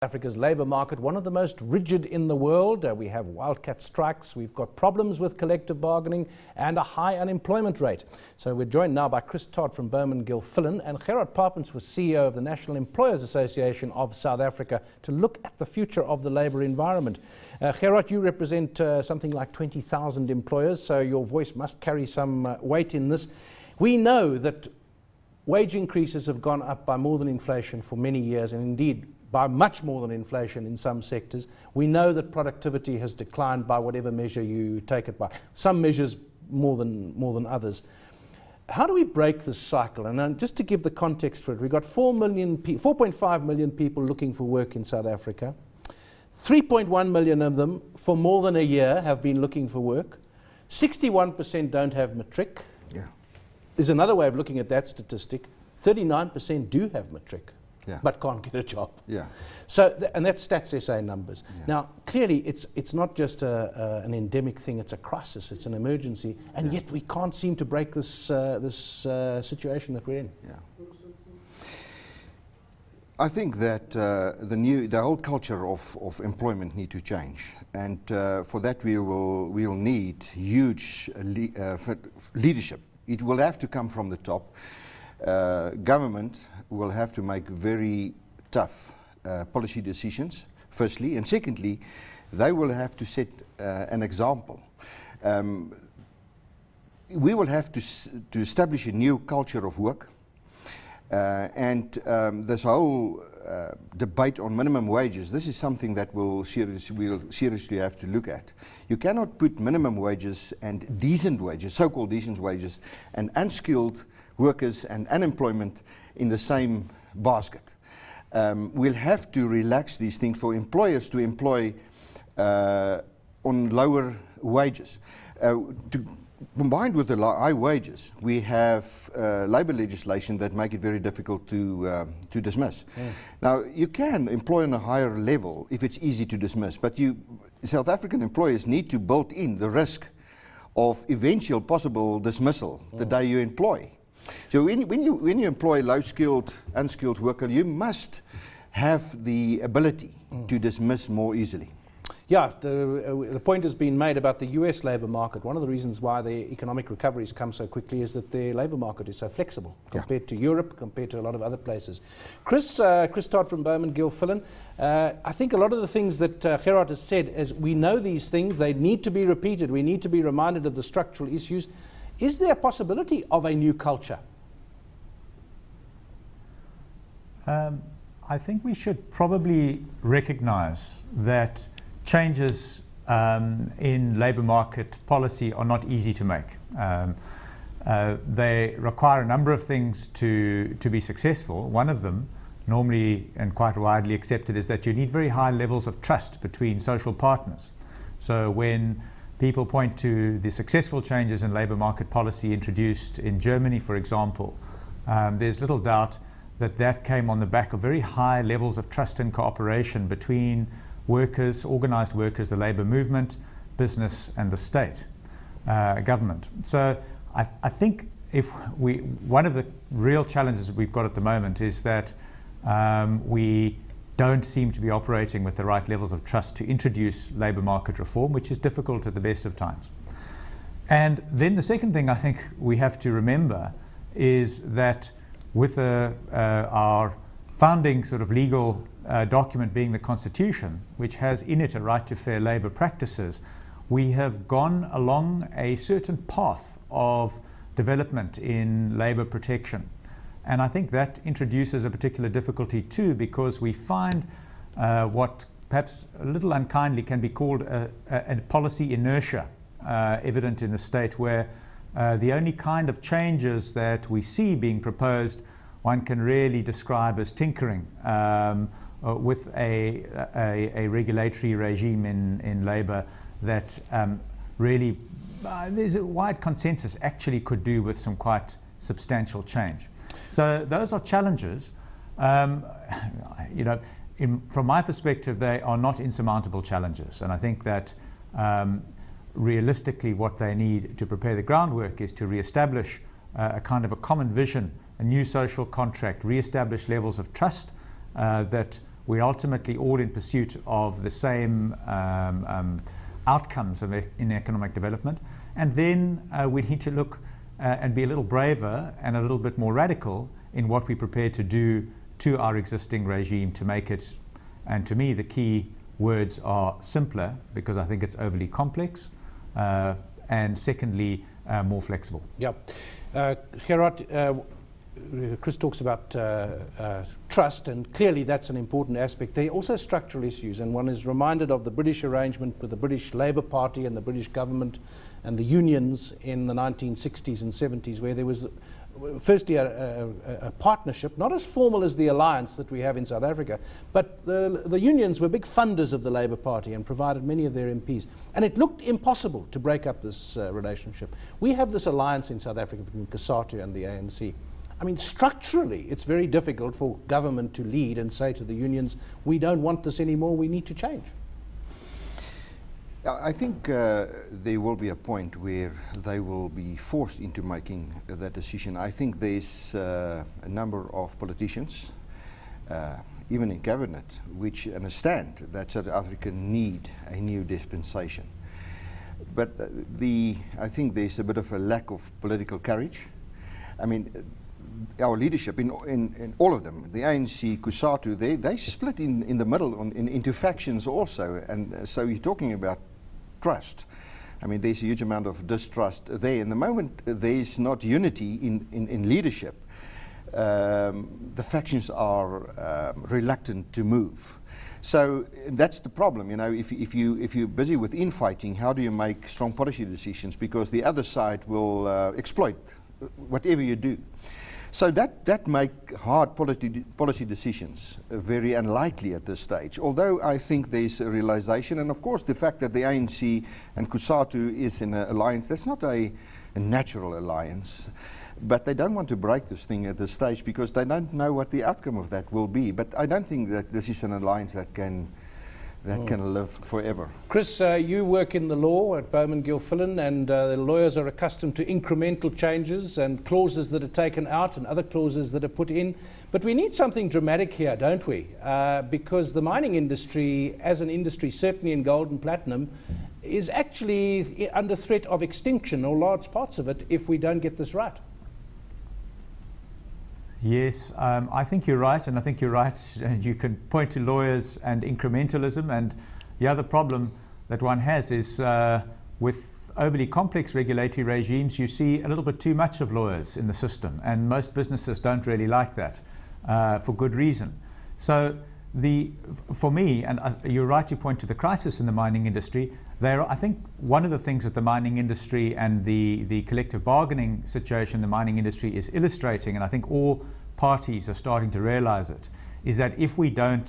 Africa's labour market, one of the most rigid in the world. We have wildcat strikes, we've got problems with collective bargaining and a high unemployment rate. So we're joined now by Chris Todd from Bowman Gilfillan and Gerhard Papenfus, CEO of the National Employers Association of South Africa, to look at the future of the labour environment. Gerhard, you represent something like 20,000 employers, so your voice must carry some weight in this. We know that wage increases have gone up by more than inflation for many years, and indeed by much more than inflation in some sectors. We know that productivity has declined by whatever measure you take it by. Some measures more than others. How do we break this cycle? And just to give the context for it, we've got 4.5 million people looking for work in South Africa. 3.1 million of them for more than a year have been looking for work. 61% don't have matric. Yeah. There's another way of looking at that statistic. 39% do have matric. Yeah. But can't get a job. Yeah. So, and that's Stats SA numbers. Yeah. Now, clearly, it's not just an endemic thing. It's a crisis. It's an emergency, and yet we can't seem to break this situation that we're in. Yeah. I think that the whole culture of employment need to change, and for that we will need huge leadership. It will have to come from the top. Government will have to make very tough policy decisions, firstly, and secondly, they will have to set an example. We will have to establish a new culture of work, and this whole debate on minimum wages, this is something that we'll seriously have to look at. You cannot put minimum wages and decent wages, so-called decent wages, and unskilled workers and unemployment in the same basket. We'll have to relax these things for employers to employ on lower wages. Combined with the high wages, we have labour legislation that make it very difficult to dismiss. Now, you can employ on a higher level if it's easy to dismiss, but South African employers need to build in the risk of eventual possible dismissal the day you employ. So when you employ low-skilled, unskilled worker, you must have the ability to dismiss more easily. Yeah, the point has been made about the US labour market. One of the reasons why the economic recovery has come so quickly is that the labour market is so flexible compared to Europe, compared to a lot of other places. Chris Todd from Bowman Gilfillan, I think a lot of the things that Gerhard has said is we know these things, they need to be repeated, we need to be reminded of the structural issues. Is there a possibility of a new culture? I think we should probably recognize that changes in labour market policy are not easy to make. They require a number of things to be successful. One of them, normally and quite widely accepted, is that you need very high levels of trust between social partners. So when people point to the successful changes in labour market policy introduced in Germany, for example, there's little doubt that that came on the back of very high levels of trust and cooperation between workers, organised workers, the labour movement, business and the state, government. So I think one of the real challenges we've got at the moment is that we don't seem to be operating with the right levels of trust to introduce labour market reform, which is difficult at the best of times. And then the second thing I think we have to remember is that with our founding sort of legal document being the Constitution, which has in it a right to fair labour practices, we have gone along a certain path of development in labour protection. And I think that introduces a particular difficulty too, because we find what perhaps a little unkindly can be called a policy inertia evident in the state, where the only kind of changes that we see being proposed one can really describe as tinkering with a regulatory regime in labour that really there's a wide consensus actually could do with some quite substantial change. So those are challenges. You know, from my perspective, they are not insurmountable challenges, and I think that realistically what they need to prepare the groundwork is to re-establish a kind of a common vision, a new social contract, re-establish levels of trust that we're ultimately all in pursuit of the same outcomes in economic development. And then we need to look and be a little braver and a little bit more radical in what we're prepared to do to our existing regime to make it, and to me the key words are simpler, because I think it's overly complex, and secondly, more flexible. Yeah. Gerhard, Chris talks about trust, and clearly that's an important aspect. There are also structural issues, and one is reminded of the British arrangement with the British Labour Party and the British government and the unions in the 1960s and 70s, where there was firstly a partnership, not as formal as the alliance that we have in South Africa, but the unions were big funders of the Labour Party and provided many of their MPs. And it looked impossible to break up this relationship. We have this alliance in South Africa between COSATU and the ANC. I mean, structurally, it's very difficult for government to lead and say to the unions, we don't want this anymore, we need to change. I think there will be a point where they will be forced into making that decision. I think there's a number of politicians, even in cabinet, which understand that South Africa need a new dispensation. But I think there's a bit of a lack of political courage. I mean, our leadership in all of them, the ANC, COSATU, they split in the middle into factions also, and so you're talking about trust. I mean, there's a huge amount of distrust there. And the moment there's not unity in leadership, the factions are reluctant to move. So that's the problem, you know. If you're busy with infighting, how do you make strong policy decisions? Because the other side will exploit whatever you do. So that make hard policy decisions very unlikely at this stage. Although I think there's a realization, and of course the fact that the ANC and COSATU is in an alliance, that's not a natural alliance. But they don't want to break this thing at this stage because they don't know what the outcome of that will be. But I don't think that this is an alliance that can live forever. Chris, you work in the law at Bowman Gilfillan, and the lawyers are accustomed to incremental changes and clauses that are taken out and other clauses that are put in. But we need something dramatic here, don't we? Because the mining industry, as an industry, certainly in gold and platinum, is actually under threat of extinction, or large parts of it, if we don't get this right. Yes, I think you're right, and I think you're right. And you can point to lawyers and incrementalism, and the other problem that one has is with overly complex regulatory regimes, you see a little bit too much of lawyers in the system, and most businesses don't really like that for good reason. So for me, and you're right to point to the crisis in the mining industry, I think one of the things that the mining industry and the collective bargaining situation in the mining industry is illustrating, and I think all parties are starting to realize it, is that if we don't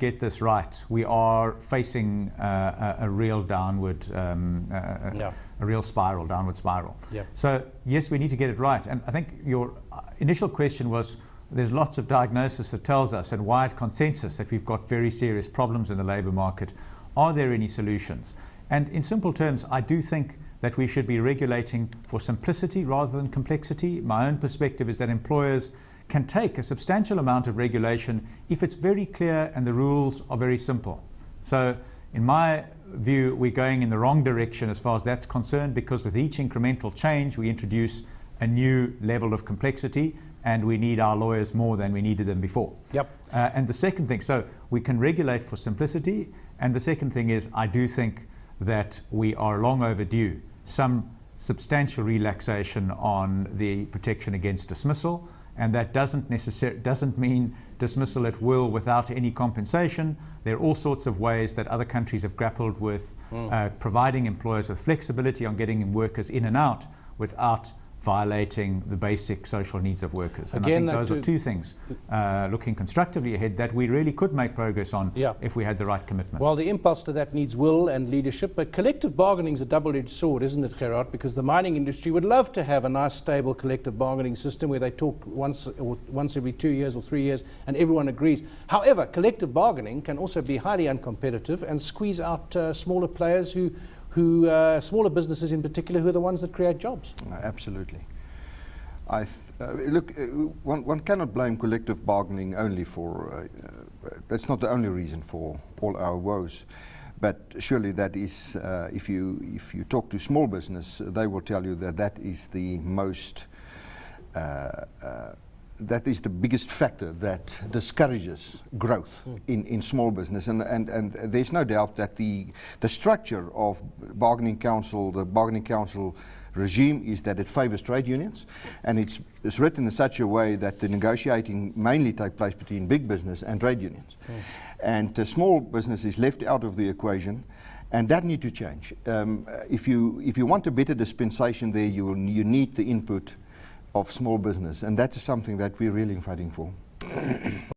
get this right, we are facing a real downward, a real downward spiral. Yeah. So yes, we need to get it right. And I think your initial question was, there's lots of diagnosis that tells us, and wide consensus, that we've got very serious problems in the labour market. Are there any solutions? And in simple terms, I do think that we should be regulating for simplicity rather than complexity. My own perspective is that employers can take a substantial amount of regulation if it's very clear and the rules are very simple. So in my view, we're going in the wrong direction as far as that's concerned, because with each incremental change we introduce a new level of complexity, and we need our lawyers more than we needed them before. Yep. And the second thing, so we can regulate for simplicity, and the second thing is, I do think that we are long overdue some substantial relaxation on the protection against dismissal, and that doesn't mean dismissal at will without any compensation. There are all sorts of ways that other countries have grappled with providing employers with flexibility on getting workers in and out without violating the basic social needs of workers. And again, I think those are two things, looking constructively ahead, that we really could make progress on if we had the right commitment. Well, the impulse to that needs will and leadership, but collective bargaining is a double-edged sword, isn't it, Gerhard? Because the mining industry would love to have a nice, stable collective bargaining system where they talk once every 2 years or 3 years and everyone agrees. However, collective bargaining can also be highly uncompetitive and squeeze out smaller players smaller businesses in particular, who are the ones that create jobs. Absolutely. Look, one cannot blame collective bargaining only for, that's not the only reason for all our woes. But surely that is, if you talk to small business, they will tell you that that is the most, that is the biggest factor that discourages growth in small business. And there's no doubt that the structure of the bargaining council regime is that it favors trade unions, and it's written in such a way that the negotiating mainly take place between big business and trade unions. And small business is left out of the equation, and that needs to change. If you want a better dispensation there, you need the input of small business, and that is something that we're really fighting for.